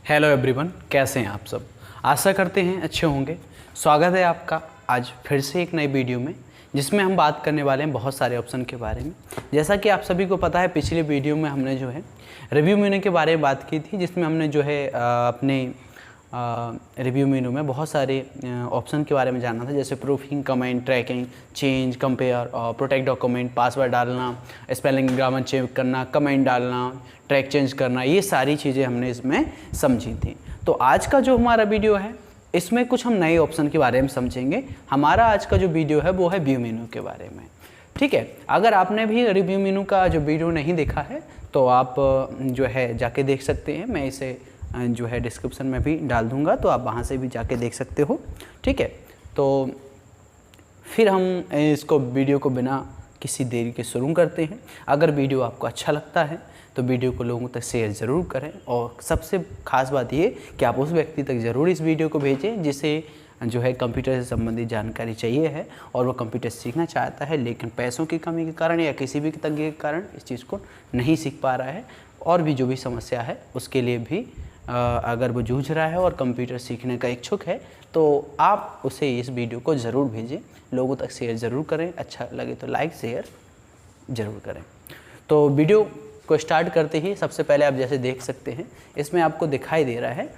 Hello everyone, कैसे हैं आप सब। आशा करते हैं अच्छे होंगे। स्वागत है आपका आज फिर से एक नई वीडियो में, जिसमें हम बात करने वाले हैं बहुत सारे ऑप्शन के बारे में। जैसा कि आप सभी को पता है, पिछले वीडियो में हमने जो है रिव्यू मेनू के बारे में बात की थी, जिसमें हमने जो है अपने रिव्यू मेनू में बहुत सारे ऑप्शन के बारे में जानना था, जैसे proofing, comment, tracking, change, compare, protect document, password डालना, स्पेलिंग ग्रामर चेक करना, कमेंट डालना, ट्रैक चेंज करना। ये सारी चीज़ें हमने इसमें समझी थी। तो आज का जो हमारा वीडियो है, इसमें कुछ हम नए ऑप्शन के बारे में समझेंगे। हमारा आज का जो वीडियो है वो है व्यू मेनू के बारे में। ठीक है, अगर आपने भी रिव्यू मेनू का जो वीडियो नहीं देखा है तो आप जो है जाके देख सकते हैं। मैं इसे जो है डिस्क्रिप्शन में भी डाल दूंगा, तो आप वहाँ से भी जाके देख सकते हो। ठीक है, तो फिर हम इसको वीडियो को बिना किसी देरी के शुरू करते हैं। अगर वीडियो आपको अच्छा लगता है तो वीडियो को लोगों तक शेयर ज़रूर करें, और सबसे ख़ास बात ये कि आप उस व्यक्ति तक ज़रूर इस वीडियो को भेजें जिसे जो है कंप्यूटर से संबंधित जानकारी चाहिए है और वो कंप्यूटर सीखना चाहता है, लेकिन पैसों की कमी के कारण या किसी भी तंगी के कारण इस चीज़ को नहीं सीख पा रहा है। और भी जो भी समस्या है उसके लिए भी अगर वो जूझ रहा है और कंप्यूटर सीखने का इच्छुक है, तो आप उसे इस वीडियो को ज़रूर भेजें, लोगों तक शेयर ज़रूर करें। अच्छा लगे तो लाइक शेयर ज़रूर करें। तो वीडियो को स्टार्ट करते ही सबसे पहले आप जैसे देख सकते हैं, इसमें आपको दिखाई दे रहा है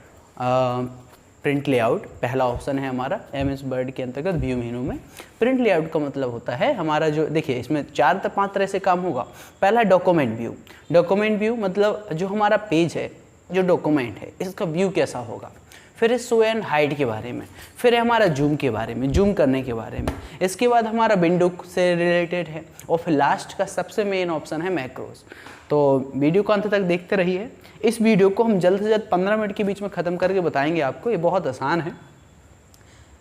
प्रिंट लेआउट। पहला ऑप्शन है हमारा MS वर्ड के अंतर्गत व्यू मेनू में। प्रिंट लेआउट का मतलब होता है हमारा जो, देखिए इसमें 4-5 तरह से काम होगा। पहला डॉक्यूमेंट व्यू। डॉक्यूमेंट व्यू मतलब जो हमारा पेज है, जो डॉक्यूमेंट है, इसका व्यू कैसा होगा। फिर है शो एंड हाइड के बारे में, फिर है हमारा जूम के बारे में, जूम करने के बारे में। इसके बाद हमारा विंडो से रिलेटेड है, और फिर लास्ट का सबसे मेन ऑप्शन है मैक्रोस। तो वीडियो को अंत तक देखते रहिए। इस वीडियो को हम जल्द से जल्द 15 मिनट के बीच में ख़त्म करके बताएंगे आपको। ये बहुत आसान है,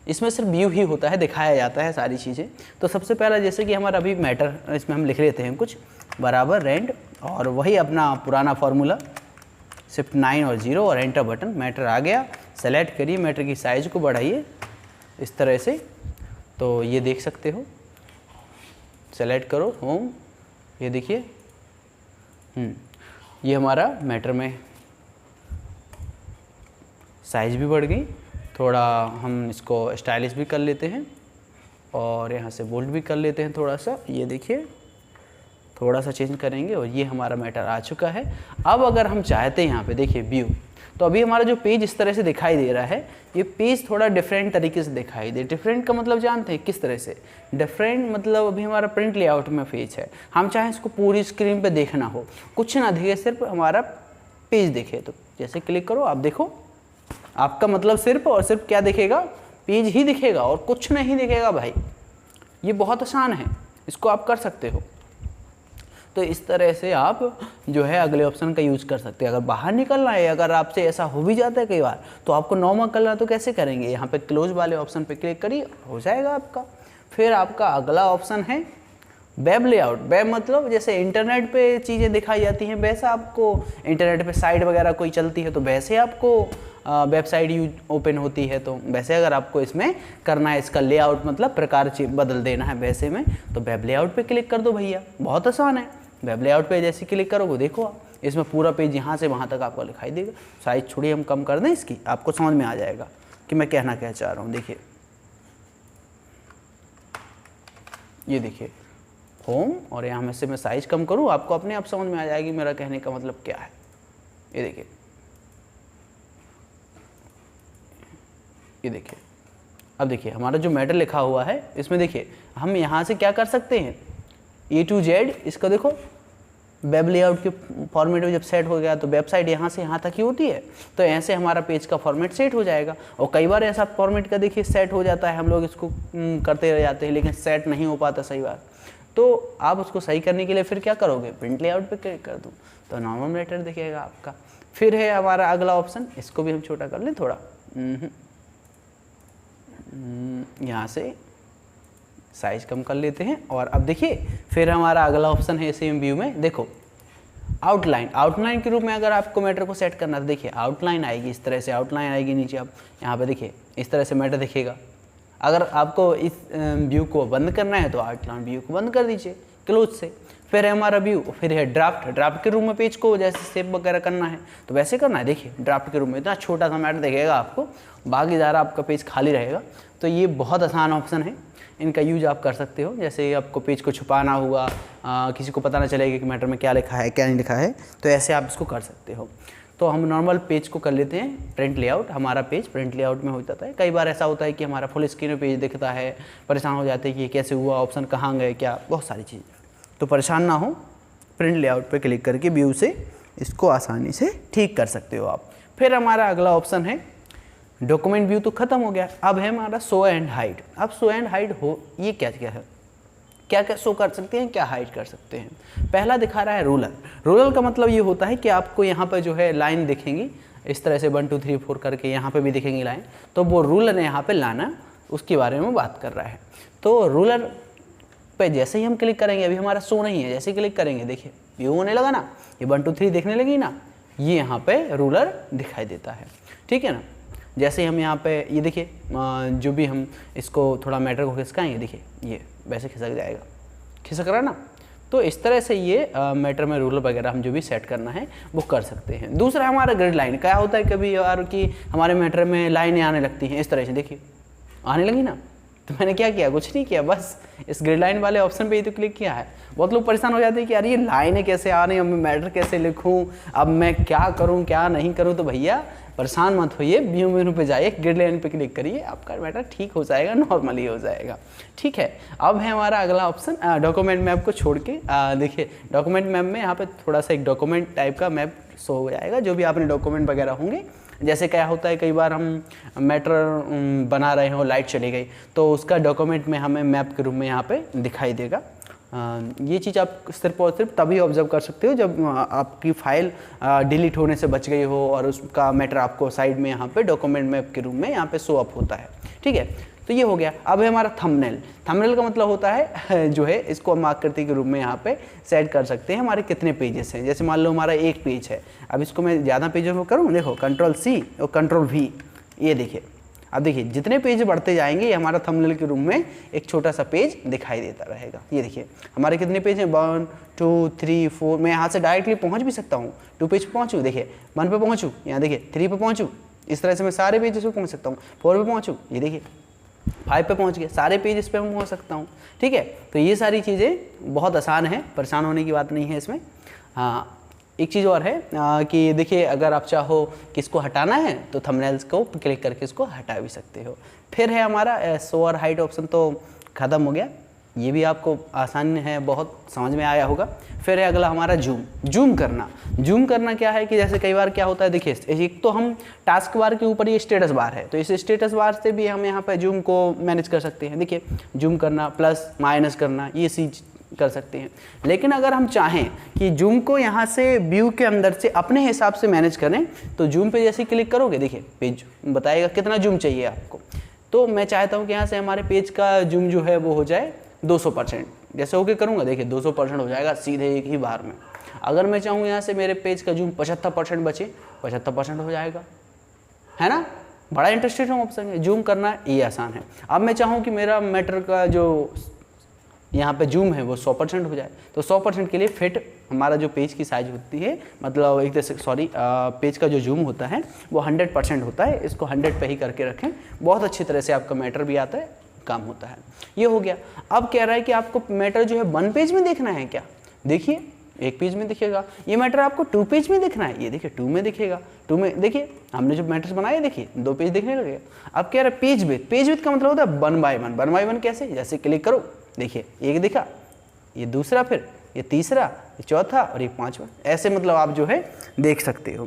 इसमें सिर्फ व्यू ही होता है, दिखाया जाता है सारी चीज़ें। तो सबसे पहला जैसे कि हमारा अभी मैटर, इसमें हम लिख लेते हैं कुछ बराबर रेंड, और वही अपना पुराना फार्मूला शिफ्ट 9 और 0 और एंटर बटन। मैटर आ गया, सेलेक्ट करिए, मैटर की साइज़ को बढ़ाइए इस तरह से। तो ये देख सकते हो, सेलेक्ट करो होम, ये देखिए ये हमारा मैटर में साइज़ भी बढ़ गई। थोड़ा हम इसको स्टाइलिश भी कर लेते हैं और यहाँ से बोल्ड भी कर लेते हैं थोड़ा सा। ये देखिए थोड़ा सा चेंज करेंगे और ये हमारा मैटर आ चुका है। अब अगर हम चाहते हैं यहाँ पे देखिए व्यू, तो अभी हमारा जो पेज इस तरह से दिखाई दे रहा है, ये पेज थोड़ा डिफरेंट तरीके से दिखाई दे। डिफरेंट का मतलब जानते हैं किस तरह से? डिफरेंट मतलब अभी हमारा प्रिंट लेआउट में पेज है, हम चाहें इसको पूरी स्क्रीन पे देखना हो, कुछ ना दिखे, सिर्फ हमारा पेज दिखे, तो जैसे क्लिक करो आप देखो, आपका मतलब सिर्फ और सिर्फ क्या दिखेगा? पेज ही दिखेगा और कुछ नहीं दिखेगा भाई। ये बहुत आसान है, इसको आप कर सकते हो। तो इस तरह से आप जो है अगले ऑप्शन का यूज कर सकते हैं। अगर बाहर निकलना है, अगर आपसे ऐसा हो भी जाता है कई बार, तो आपको नॉर्मल करना तो कैसे करेंगे? यहाँ पे क्लोज वाले ऑप्शन पे क्लिक करिए, हो जाएगा आपका। फिर आपका अगला ऑप्शन है वेब लेआउट। वेब मतलब जैसे इंटरनेट पे चीज़ें दिखाई जाती हैं, वैसा आपको इंटरनेट पे साइट वगैरह कोई चलती है तो वैसे आपको वेबसाइट यूज ओपन होती है, तो वैसे अगर आपको इसमें करना है, इसका लेआउट मतलब प्रकार बदल देना है वैसे में, तो वेब लेआउट पे क्लिक कर दो भैया, बहुत आसान है। वेब लेआउट पे जैसे क्लिक करोगे, देखो आप इसमें पूरा पेज यहाँ से वहाँ तक आपको दिखाई देगा। साइज छोड़िए, हम कम कर दें इसकी, आपको समझ में आ जाएगा कि मैं कहना क्या चाह रहा हूँ। देखिए ये देखिए होम, और यहाँ में से मैं साइज कम करूँ, आपको अपने आप समझ में आ जाएगी मेरा कहने का मतलब क्या है। ये देखिए, ये देखिए, अब देखिए हमारा जो मैटर लिखा हुआ है, इसमें देखिए हम यहाँ से क्या कर सकते हैं, A to Z। इसका देखो वेब लेआउट के फॉर्मेट में जब सेट हो गया तो वेबसाइट यहाँ से यहाँ तक ही होती है, तो ऐसे हमारा पेज का फॉर्मेट सेट हो जाएगा। और कई बार ऐसा फॉर्मेट का देखिए सेट हो जाता है, हम लोग इसको करते रह जाते हैं, लेकिन सेट नहीं हो पाता सही बार। तो आप उसको सही करने के लिए फिर क्या करोगे? प्रिंट लेआउट पे क्लिक कर दो, तो नॉर्मल मैटर दिखेगा आपका। फिर है हमारा अगला ऑप्शन, इसको भी हम छोटा कर लें थोड़ा, यहाँ से साइज कम कर लेते हैं। और अब देखिए फिर हमारा अगला ऑप्शन है सेम व्यू में, देखो आउटलाइन। आउटलाइन के रूप में अगर आपको मैटर को सेट करना है तो देखिए आउटलाइन आएगी, इस तरह से आउटलाइन आएगी नीचे। आप यहाँ पे देखिए इस तरह से मैटर दिखेगा। अगर आपको इस व्यू को बंद करना है तो आउटलाइन व्यू को बंद कर दीजिए क्लोज से। फिर है हमारा व्यू, फिर है ड्राफ्ट। ड्राफ्ट के रूप में पेज को जैसे सेव वगैरह करना है तो वैसे करना है। देखिए ड्राफ्ट के रूप में इतना छोटा सा मैटर दिखेगा आपको, बाकी सारा आपका पेज खाली रहेगा। तो ये बहुत आसान ऑप्शन है, इनका यूज आप कर सकते हो। जैसे आपको पेज को छुपाना हुआ, किसी को पता ना चलेगा कि मैटर में क्या लिखा है क्या नहीं लिखा है, तो ऐसे आप इसको कर सकते हो। तो हम नॉर्मल पेज को कर लेते हैं प्रिंट लेआउट। हमारा पेज प्रिंट लेआउट में हो जाता है। कई बार ऐसा होता है कि हमारा फुल स्क्रीन में पेज दिखता है, परेशान हो जाते हैं कि ये कैसे हुआ, ऑप्शन कहाँ गए, क्या, बहुत सारी चीज़। तो परेशान ना हो, प्रिंट लेआउट पे क्लिक करके व्यू से इसको आसानी से ठीक कर सकते हो आप। फिर हमारा अगला ऑप्शन है डॉक्यूमेंट व्यू। तो ख़त्म हो गया। अब है हमारा शो एंड हाइड। अब शो एंड हाइड हो, ये क्या क्या है, क्या क्या शो कर सकते हैं, क्या हाइड कर सकते हैं। पहला दिखा रहा है रूलर। रूलर का मतलब ये होता है कि आपको यहाँ पर जो है लाइन दिखेंगी इस तरह से 1 2 3 4 करके, यहाँ पे भी दिखेंगी लाइन, तो वो रूलर ने यहाँ पे लाना, उसके बारे में बात कर रहा है। तो रूलर पे जैसे ही हम क्लिक करेंगे, अभी हमारा शो नहीं है, जैसे क्लिक करेंगे देखिए व्यू होने लगा ना, ये 1 2 3 देखने लगी ना, ये यहाँ पे रूलर दिखाई देता है। ठीक है ना। जैसे हम यहाँ पे ये देखिए जो भी हम इसको थोड़ा मैटर को खिसकाएंगे, देखिए ये वैसे खिसक जाएगा, खिसक रहा है ना। तो इस तरह से ये मैटर में रूलर वगैरह हम जो भी सेट करना है वो कर सकते हैं। दूसरा हमारा ग्रिड लाइन। क्या होता है कभी यार कि हमारे मैटर में लाइनें आने लगती हैं इस तरह से, देखिए आने लगी ना, तो मैंने क्या किया, कुछ नहीं किया, बस इस ग्रिड लाइन वाले ऑप्शन पे ही तो क्लिक किया है। बहुत लोग परेशान हो जाते हैं कि यार ये लाइनें कैसे आ रही हैं, अब मैं मैटर कैसे लिखूं, अब मैं क्या करूं क्या नहीं करूं। तो भैया परेशान मत होइए, व्यू मेनू पे जाइए, ग्रिड लाइन पे क्लिक करिए, आपका मैटर ठीक हो जाएगा, नॉर्मली हो जाएगा। ठीक है। अब है हमारा अगला ऑप्शन डॉक्यूमेंट मैप को छोड़ के। देखिए डॉक्यूमेंट मैप में यहाँ पे थोड़ा सा एक डॉक्यूमेंट टाइप का मैप शो हो जाएगा, जो भी आपने डॉक्यूमेंट वगैरह होंगे। जैसे क्या होता है कई बार हम मैटर बना रहे हो, लाइट चली गई, तो उसका डॉक्यूमेंट में हमें मैप के रूप में यहाँ पे दिखाई देगा। ये चीज़ आप सिर्फ और सिर्फ तभी ऑब्जर्व कर सकते हो जब आपकी फाइल डिलीट होने से बच गई हो और उसका मैटर आपको साइड में यहाँ पे डॉक्यूमेंट मैप के रूप में यहाँ पे शो अप होता है। ठीक है। तो ये हो गया। अब है हमारा थंबनेल। थंबनेल का मतलब होता है जो है इसको हम आकृति के रूप में यहाँ पे सेट कर सकते हैं हमारे कितने पेजेस हैं। जैसे मान लो हमारा एक पेज है, अब इसको मैं ज़्यादा पेजों में करूँ, देखो Ctrl+C और Ctrl+V, ये देखिए। अब देखिए जितने पेज बढ़ते जाएंगे ये हमारा थंबनेल के रूप में एक छोटा सा पेज दिखाई देता रहेगा। ये देखिए हमारे कितने पेज हैं, 1 2 3 4। मैं यहाँ से डायरेक्टली पहुँच भी सकता हूँ, 2 पेज पे पहुँचूँ, देखिए 1 पे पहुँचूँ, यहाँ देखिए 3 पे पहुँचूँ, इस तरह से मैं सारे पेजेस पे पहुँच सकता हूँ। 4 पे पहुँचूँ, ये देखिए 5 पे पहुँच गया, सारे पेज इस पर मैं पहुँच सकता हूँ। ठीक है। तो ये सारी चीज़ें बहुत आसान है, परेशान होने की बात नहीं है इसमें। हाँ, एक चीज़ और है कि देखिए अगर आप चाहो कि इसको हटाना है तो थंबनेल्स को क्लिक करके इसको हटा भी सकते हो। फिर है हमारा शो और हाइड ऑप्शन, तो ख़त्म हो गया। ये भी आपको आसान है, बहुत समझ में आया होगा। फिर है अगला हमारा जूम। जूम करना। जूम करना क्या है कि जैसे कई बार क्या होता है, देखिए एक तो हम टास्क बार के ऊपर ये स्टेटस बार है, तो इस स्टेटस बार से भी हम यहाँ पर जूम को मैनेज कर सकते हैं। देखिए जूम करना, प्लस माइनस करना, ये चीज़ कर सकते हैं। लेकिन अगर हम चाहें कि जूम को यहाँ से व्यू के अंदर से अपने हिसाब से मैनेज करें, तो जूम पे जैसे क्लिक करोगे देखिए पेज बताएगा कितना जूम चाहिए आपको। तो मैं चाहता हूँ कि यहाँ से हमारे पेज का जूम जो है वो हो जाए 200%। जैसे ओके करूँगा देखिए 200% हो जाएगा सीधे एक ही बार में। अगर मैं चाहूँ यहाँ से मेरे पेज का जूम 75% बचे, 75% हो जाएगा, है ना। बड़ा इंटरेस्टिंग ऑप्शन है, जूम करना ये आसान है। अब मैं चाहूँ कि मेरा मैटर का जो यहाँ पे जूम है वो 100% हो जाए, तो 100% के लिए फिट हमारा जो पेज की साइज होती है, मतलब एक तरह से पेज का जो जूम होता है वो 100% होता है। इसको 100 पे ही करके रखें, बहुत अच्छी तरह से आपका मैटर भी आता है, काम होता है। ये हो गया। अब कह रहा है कि आपको मैटर जो है 1 पेज में देखना है क्या, देखिए 1 पेज में दिखेगा। ये मैटर आपको 2 पेज में देखना है, ये देखिए 2 में दिखेगा। 2 में देखिए हमने जो मैटर्स बनाए देखिए 2 पेज दिखने लगे। अब कह रहा है पेज विड्थ। पेज विड्थ का मतलब होता है 1 बाय 1। 1 बाय 1 कैसे, जैसे क्लिक करो देखिए एक दिखा, ये दूसरा, फिर ये तीसरा, ये चौथा और ये 5वां, ऐसे मतलब आप जो है देख सकते हो।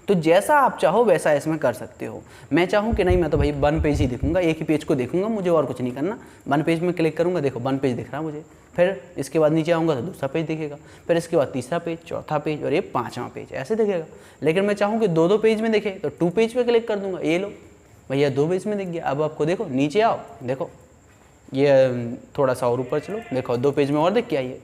तो जैसा आप चाहो वैसा इसमें कर सकते हो। मैं चाहूँ कि नहीं मैं तो भाई 1 पेज ही देखूंगा, एक ही पेज को देखूंगा, मुझे और कुछ नहीं करना। 1 पेज में क्लिक करूंगा, देखो 1 पेज दिख रहा मुझे। फिर इसके बाद नीचे आऊँगा तो दूसरा पेज दिखेगा, फिर इसके बाद तीसरा पेज, चौथा पेज और ये 5वां पेज, ऐसे दिखेगा। लेकिन मैं चाहूँ कि 2 पेज में दिखे तो 2 पेज पे क्लिक कर दूंगा, ये लो भैया 2 पेज में दिख गया। अब आपको देखो नीचे आओ, देखो ये थोड़ा सा और ऊपर चलो, देखो 2 पेज में और दिख क्या, ये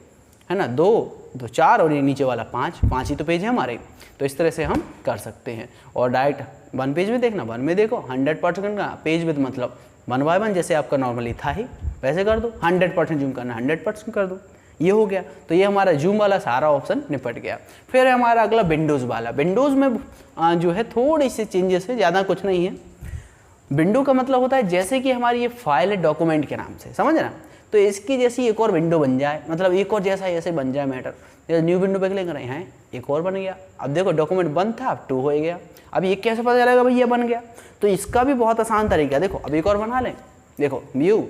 है ना 2 2 4 और ये नीचे वाला 5 ही तो पेज है हमारे। तो इस तरह से हम कर सकते हैं। और डायरेक्ट 1 पेज में देखना, 1 में देखो 100% का पेज विद मतलब 1 बाय 1 जैसे आपका नॉर्मली था ही वैसे कर दो। 100% जूम करना 100% कर दो, ये हो गया। तो ये हमारा जूम वाला सारा ऑप्शन निपट गया। फिर है हमारा अगला विंडोज़ वाला। विंडोज़ में जो है थोड़ी सी चेंजेस है, ज़्यादा कुछ नहीं है। विंडो का मतलब होता है जैसे कि हमारी ये फाइल है डॉक्यूमेंट के नाम से, समझ ना, तो इसकी जैसी एक और विंडो बन जाए, मतलब एक और जैसा ऐसे बन जाए मैटर। जैसे न्यू विंडो पे क्लिक करें हैं, एक और बन गया। अब देखो डॉक्यूमेंट 1 था, अब 2 हो गया। अब ये कैसे पता चलेगा भाई ये बन गया? तो इसका भी बहुत आसान तरीका है। देखो अब एक और बना लें, देखो व्यू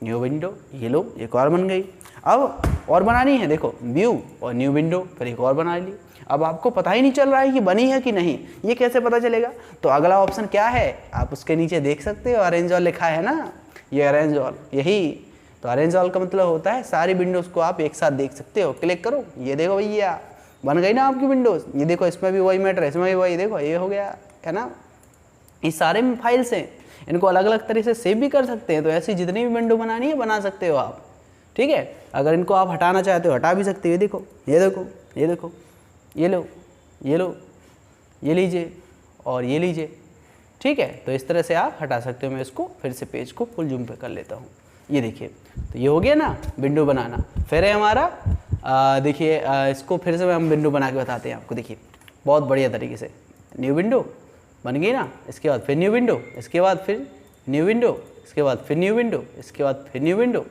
न्यू विंडो, ये लो एक और बन गई। अब और बनानी है, देखो व्यू और न्यू विंडो, फिर एक और बना ली। अब आपको पता ही नहीं चल रहा है कि बनी है कि नहीं, ये कैसे पता चलेगा? तो अगला ऑप्शन क्या है, आप उसके नीचे देख सकते हो, अरेंज ऑल लिखा है ना, ये अरेंज ऑल, यही तो अरेंज ऑल का मतलब होता है सारी विंडोज़ को आप एक साथ देख सकते हो। क्लिक करो, ये देखो भैया बन गई ना आपकी विंडोज़। ये देखो इसमें भी वही मैटर है, इसमें भी वही, देखो ये हो गया है ना। ये सारे में फाइल्स हैं, इनको अलग अलग तरीके से सेव भी कर सकते हैं। तो ऐसी जितनी भी विंडो बनानी है बना सकते हो आप, ठीक है। अगर इनको आप हटाना चाहते हो हटा भी सकते हो। ये देखो ये देखो ये देखो, ये लो ये लो, ये लीजिए और ये लीजिए, ठीक है। तो इस तरह से आप हटा सकते हो। मैं इसको फिर से पेज को फुल जूम पे कर लेता हूँ, ये देखिए। तो ये हो गया ना विंडो बनाना। फिर है हमारा देखिए इसको फिर से हम विंडो बना के बताते हैं आपको। देखिए बहुत बढ़िया तरीके से, न्यू विंडो बन गई ना, इसके बाद फिर न्यू विंडो, इसके बाद फिर न्यू विंडो, इसके बाद फिर न्यू विंडो, इसके बाद फिर न्यू विंडो।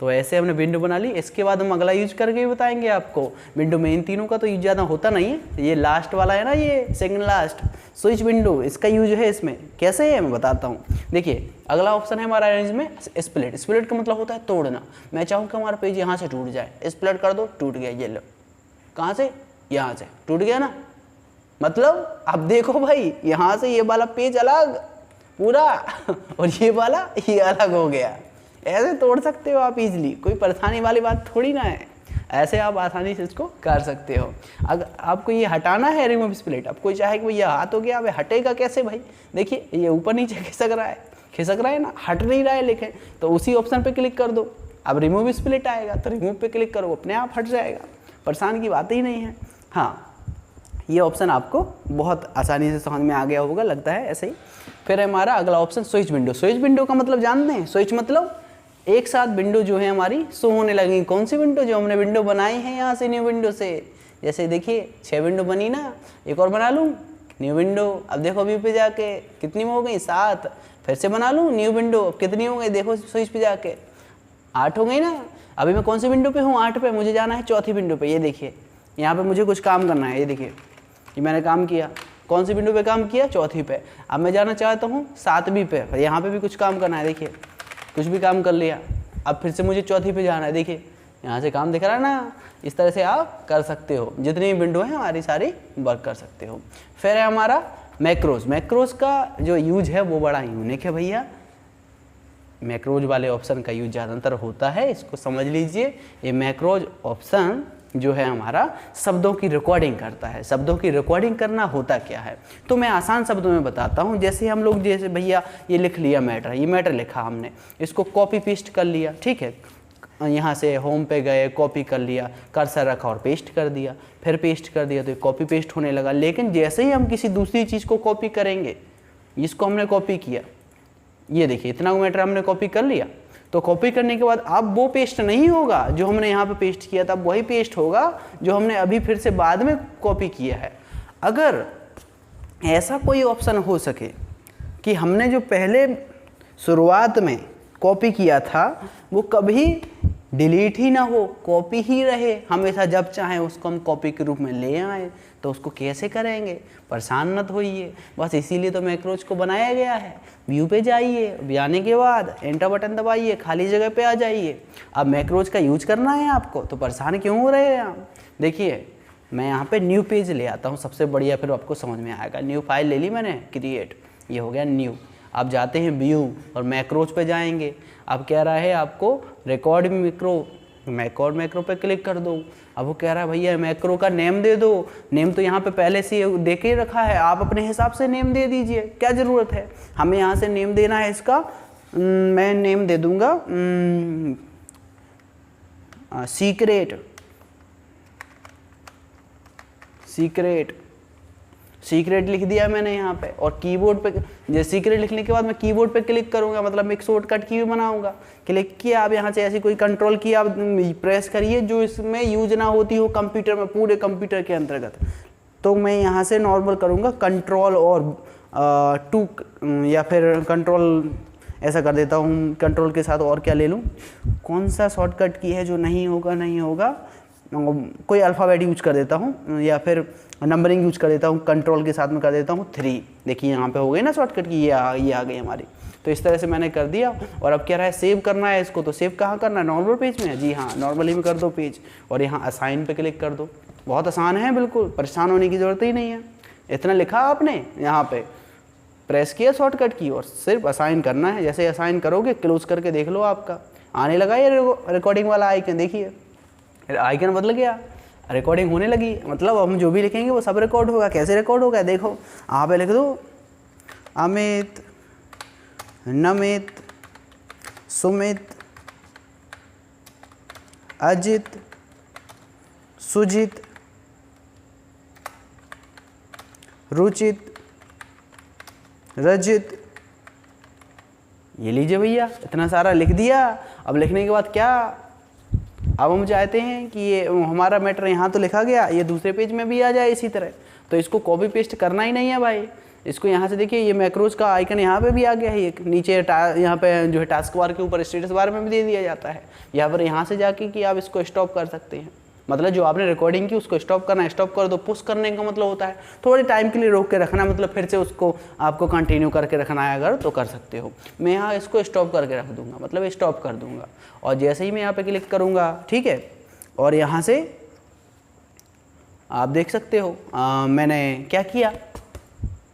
तो ऐसे हमने विंडो बना ली। इसके बाद हम अगला यूज करके भी बताएंगे आपको। विंडो में इन तीनों का तो यूज ज़्यादा होता नहीं है। ये लास्ट वाला है ना, ये सेकंड लास्ट स्विच विंडो, इसका यूज है इसमें। कैसे है मैं बताता हूँ। देखिए अगला ऑप्शन है हमारा अरेंज में स्प्लिट। स्प्लिट का मतलब होता है तोड़ना। मैं चाहूँ कि हमारा पेज यहाँ से टूट जाए, स्प्लिट कर दो, टूट गया। ये लो, कहाँ से? यहाँ से टूट गया ना। मतलब अब देखो भाई, यहाँ से ये वाला पेज अलग पूरा और ये वाला ये अलग हो गया। ऐसे तोड़ सकते हो आप इजीली, कोई परेशानी वाली बात थोड़ी ना है। ऐसे आप आसानी से इसको कर सकते हो। अगर आपको ये हटाना है रिमूव स्प्लिट, अब कोई चाहे कि भैया हाथ हो गया, अब हटेगा कैसे भाई? देखिए ये ऊपर नीचे खिसक रहा है ना, हट नहीं रहा है लेकिन, तो उसी ऑप्शन पे क्लिक कर दो। अब रिमूव स्प्लिट आएगा तो रिमूव पे क्लिक करो, अपने आप हट जाएगा, परेशान की बात ही नहीं है। हाँ, ये ऑप्शन आपको बहुत आसानी से समझ में आ गया होगा, लगता है ऐसे ही। फिर हमारा अगला option switch window. Switch window का मतलब जानते हैं? स्विच मतलब एक साथ विंडो जो है हमारी शो होने लगेंगी। कौन सी विंडो? जो हमने विंडो बनाई है यहाँ से न्यू विंडो से। जैसे देखिए 6 विंडो बनी ना, एक और बना लूँ न्यू विंडो। अब देखो व्यू पे जाके कितनी हो गई? 7। फिर से बना लूँ न्यू विंडो, अब कितनी हो गई? देखो स्विच पे जाके 8 हो गई ना। अभी मैं कौन सी विंडो पे हूँ? 8 पे। मुझे जाना है चौथी विंडो पे। ये देखिए यहाँ पे मुझे कुछ काम करना है। ये देखिए ये मैंने काम किया, कौन सी विंडो पे काम किया? चौथी पे। अब मैं जाना चाहता हूँ 7वीं पे, यहाँ पे भी कुछ काम करना है। देखिए कुछ भी काम कर लिया, अब फिर से मुझे चौथी पे जाना है। देखिए यहाँ से काम दिख रहा है ना। इस तरह से आप कर सकते हो, जितनी विंडो है हमारी सारी वर्क कर सकते हो। फिर है हमारा मैक्रोज। मैक्रोज का जो यूज है वो बड़ा यूनिक है भैया। मैक्रोज वाले ऑप्शन का यूज ज़्यादातर होता है, इसको समझ लीजिए। ये मैक्रोज ऑप्शन जो है हमारा शब्दों की रिकॉर्डिंग करता है। शब्दों की रिकॉर्डिंग करना होता क्या है, तो मैं आसान शब्दों में बताता हूँ। जैसे हम लोग, जैसे भैया ये लिख लिया मैटर, ये मैटर लिखा हमने, इसको कॉपी पेस्ट कर लिया, ठीक है। यहाँ से होम पे गए, कॉपी कर लिया, कर्सर रखा और पेस्ट कर दिया, फिर पेस्ट कर दिया, तो ये कॉपी पेस्ट होने लगा। लेकिन जैसे ही हम किसी दूसरी चीज़ को कॉपी करेंगे, इसको हमने कॉपी किया, ये देखिए इतना मैटर हमने कॉपी कर लिया, तो कॉपी करने के बाद अब वो पेस्ट नहीं होगा जो हमने यहाँ पे पेस्ट किया था, वही पेस्ट होगा जो हमने अभी फिर से बाद में कॉपी किया है। अगर ऐसा कोई ऑप्शन हो सके कि हमने जो पहले शुरुआत में कॉपी किया था वो कभी डिलीट ही ना हो, कॉपी ही रहे हमेशा, जब चाहें उसको हम कॉपी के रूप में ले आए, तो उसको कैसे करेंगे? परेशान मत होइए, बस इसीलिए तो मैक्रोज को बनाया गया है। व्यू पे जाइए, जाने के बाद एंटर बटन दबाइए, खाली जगह पे आ जाइए। अब मैक्रोज का यूज करना है आपको, तो परेशान क्यों हो रहे हैं आप? देखिए मैं यहाँ पे न्यू पेज ले आता हूँ, सबसे बढ़िया, फिर आपको समझ में आएगा। न्यू फाइल ले ली मैंने, क्रिएट, ये हो गया न्यू। आप जाते हैं व्यू और मैक्रोज पे जाएंगे। अब कह रहा है आपको रिकॉर्ड मैक्रो पे क्लिक कर दो। अब वो कह रहा है भैया मैक्रो का नेम दे दो। नेम तो यहाँ पे पहले से दे के रखा है, आप अपने हिसाब से नेम दे दीजिए, क्या ज़रूरत है? हमें यहाँ से नेम देना है इसका। मैं नेम दे दूँगा सीक्रेट लिख दिया मैंने यहाँ पे, और कीबोर्ड पे जैसे सीक्रेट लिखने के बाद मैं कीबोर्ड पे क्लिक करूँगा, मतलब मैं एक शॉर्टकट की भी बनाऊँगा। क्लिक किया, आप यहाँ से ऐसी कोई कंट्रोल की आप प्रेस करिए जो इसमें यूज ना होती हो कंप्यूटर में, पूरे कंप्यूटर के अंतर्गत। तो मैं यहाँ से नॉर्मल करूँगा कंट्रोल और 2 या फिर कंट्रोल ऐसा कर देता हूँ, कंट्रोल के साथ और क्या ले लूँ, कौन सा शॉर्टकट की है जो नहीं होगा, कोई अल्फ़ाबेट यूज कर देता हूँ या फिर नंबरिंग यूज कर देता हूँ, कंट्रोल के साथ में कर देता हूँ 3। देखिए यहाँ पे हो गई ना शॉर्टकट की, ये आ गई हमारी। तो इस तरह से मैंने कर दिया। और अब क्या रहा है, सेव करना है इसको, तो सेव कहाँ करना है, नॉर्मल पेज में है। जी हाँ, नॉर्मली में कर दो पेज, और यहाँ असाइन पे क्लिक कर दो। बहुत आसान है, बिल्कुल परेशान होने की ज़रूरत ही नहीं है। इतना लिखा आपने, यहाँ पे प्रेस किया शॉर्टकट की और सिर्फ असाइन करना है। जैसे असाइन करोगे, क्लोज करके देख लो, आपका आने लगा ये रिकॉर्डिंग वाला आइकन। देखिए आइकन बदल गया, रिकॉर्डिंग होने लगी। मतलब हम जो भी लिखेंगे वो सब रिकॉर्ड होगा। कैसे रिकॉर्ड होगा, देखो यहाँ पे लिख दो अमित, नमित, सुमित, अजित, सुजित, रुचित, रजित। ये लीजिए भैया, इतना सारा लिख दिया। अब लिखने के बाद क्या, अब हम चाहते हैं कि ये हमारा मैटर यहाँ तो लिखा गया, ये दूसरे पेज में भी आ जाए इसी तरह। तो इसको कॉपी पेस्ट करना ही नहीं है भाई। इसको यहाँ से देखिए, ये मैक्रोज का आइकन यहाँ पे भी आ गया है। एक नीचे यहाँ पे जो है टास्क बार के ऊपर स्टेटस बार में भी दे दिया जाता है। या फिर यहाँ से जाके कि आप इसको स्टॉप कर सकते हैं। मतलब जो आपने रिकॉर्डिंग की उसको स्टॉप करना, स्टॉप कर दो। पुश करने का मतलब होता है थोड़े टाइम के लिए रोक के रखना, मतलब फिर से उसको आपको कंटिन्यू करके रखना है अगर तो कर सकते हो। मैं यहाँ इसको स्टॉप करके रख दूंगा, मतलब स्टॉप कर दूंगा। और जैसे ही मैं यहाँ पे क्लिक करूँगा, ठीक है, और यहाँ से आप देख सकते हो मैंने क्या किया,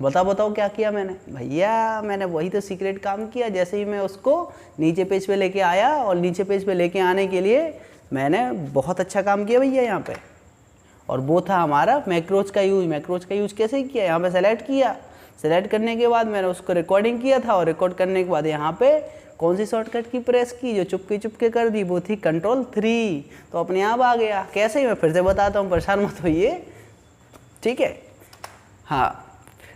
बताओ क्या किया मैंने। भैया मैंने वही तो सीक्रेट काम किया। जैसे ही मैं उसको नीचे पेज पे लेके आया, और नीचे पेज पे लेके आने के लिए मैंने बहुत अच्छा काम किया भैया यहाँ पे। और वो था हमारा मैक्रोज का यूज। मैक्रोज का यूज कैसे किया, यहाँ पे सेलेक्ट किया। सेलेक्ट करने के बाद मैंने उसको रिकॉर्डिंग किया था, और रिकॉर्ड करने के बाद यहाँ पे कौन सी शॉर्टकट की प्रेस की जो चुपके कर दी, वो थी कंट्रोल 3। तो अपने आप आ गया। कैसे, मैं फिर से बताता हूँ, परेशान मत होइए, ठीक है। हाँ,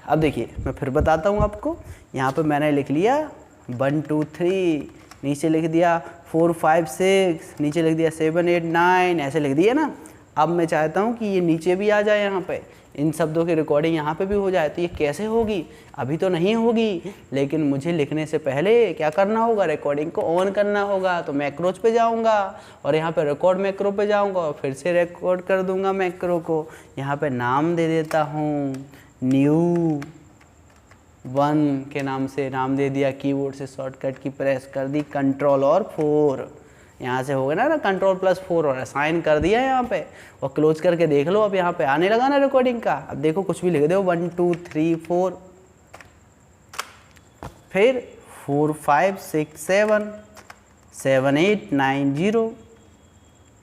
अब देखिए मैं फिर बताता हूँ आपको। यहाँ पे मैंने लिख लिया 1 2 3, नीचे लिख दिया 4 5 6, नीचे लिख दिया 7 8 9, ऐसे लिख दिया ना। अब मैं चाहता हूँ कि ये नीचे भी आ जाए, यहाँ पे इन शब्दों की रिकॉर्डिंग यहाँ पे भी हो जाए। तो ये कैसे होगी, अभी तो नहीं होगी, लेकिन मुझे लिखने से पहले क्या करना होगा, रिकॉर्डिंग को ऑन करना होगा। तो मैक्रोज पे जाऊँगा और यहाँ पे रिकॉर्ड मैक्रो पे जाऊँगा और फिर से रिकॉर्ड कर दूँगा मैक्रो को। यहाँ पे नाम दे देता हूँ, न्यू 1 के नाम से नाम दे दिया। कीबोर्ड से शॉर्टकट की प्रेस कर दी कंट्रोल और 4, यहाँ से हो गया ना कंट्रोल +4, और असाइन कर दिया यहाँ पे। और क्लोज करके देख लो, अब यहाँ पे आने लगा ना रिकॉर्डिंग का। अब देखो कुछ भी लिख दो, 1 2 3 4, फिर 4 5 6 7 7 8 9 0,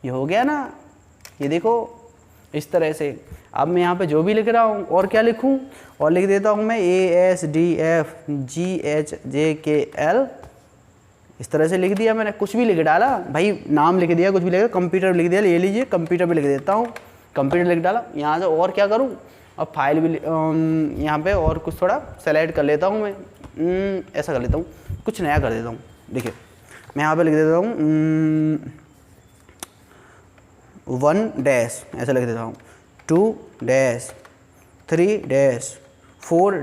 ये हो गया ना। ये देखो इस तरह से। अब मैं यहाँ पे जो भी लिख रहा हूँ, और क्या लिखूँ, और लिख देता हूँ मैं ASDFGHJKL, इस तरह से लिख दिया मैंने। कुछ भी लिख डाला भाई, नाम लिख दिया, कुछ भी लिखा, कंप्यूटर लिख दिया। ले लीजिए कंप्यूटर पे लिख देता हूँ, कंप्यूटर लिख डाला। यहाँ से और क्या करूँ, अब फाइल भी यहाँ पे और कुछ थोड़ा सेलेक्ट कर लेता हूँ मैं। ऐसा कर लेता हूँ, कुछ नया कर देता हूँ। देखिए मैं यहाँ पे लिख देता हूँ 1 ऐसा लिख देता हूँ, 2 3 4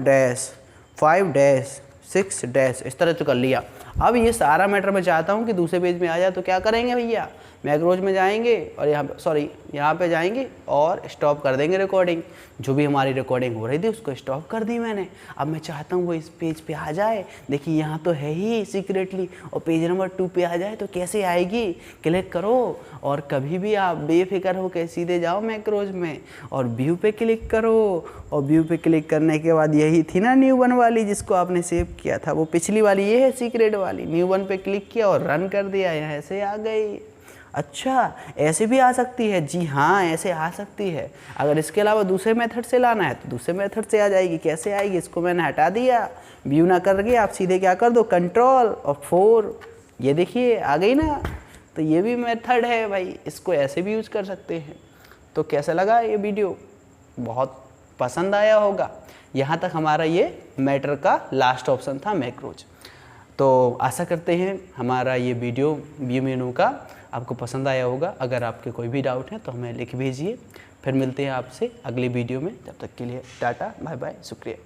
5 6 इस तरह से कर लिया। अब ये सारा मैटर मैं चाहता हूँ कि दूसरे पेज में आ जाए। तो क्या करेंगे भैया, मैक्रोज में जाएंगे और यहाँ पे जाएंगे और स्टॉप कर देंगे रिकॉर्डिंग। जो भी हमारी रिकॉर्डिंग हो रही थी उसको स्टॉप कर दी मैंने। अब मैं चाहता हूँ वो इस पेज पे आ जाए। देखिए यहाँ तो है ही सीक्रेटली, और पेज नंबर 2 पे आ जाए तो कैसे आएगी। क्लिक करो और कभी भी आप बेफिक्र हो के सीधे जाओ मैक्रोज में और व्यू पे क्लिक करो। और व्यू पे क्लिक करने के बाद यही थी ना न्यू 1 वाली जिसको आपने सेव किया था, वो पिछली वाली ये है सीक्रेट वाली। न्यू 1 पे क्लिक किया और रन कर दिया, यहाँ से आ गई। अच्छा ऐसे भी आ सकती है, जी हाँ ऐसे आ सकती है। अगर इसके अलावा दूसरे मेथड से लाना है तो दूसरे मेथड से आ जाएगी। कैसे आएगी, इसको मैंने हटा दिया, व्यू ना करके आप सीधे क्या कर दो कंट्रोल और 4, ये देखिए आ गई ना। तो ये भी मेथड है भाई, इसको ऐसे भी यूज़ कर सकते हैं। तो कैसा लगा ये वीडियो, बहुत पसंद आया होगा। यहाँ तक हमारा ये मैटर का लास्ट ऑप्शन था मैक्रोज। तो आशा करते हैं हमारा ये वीडियो मेनू का आपको पसंद आया होगा। अगर आपके कोई भी डाउट है तो हमें लिख भेजिए। फिर मिलते हैं आपसे अगली वीडियो में। तब तक के लिए टाटा बाय बाय, शुक्रिया।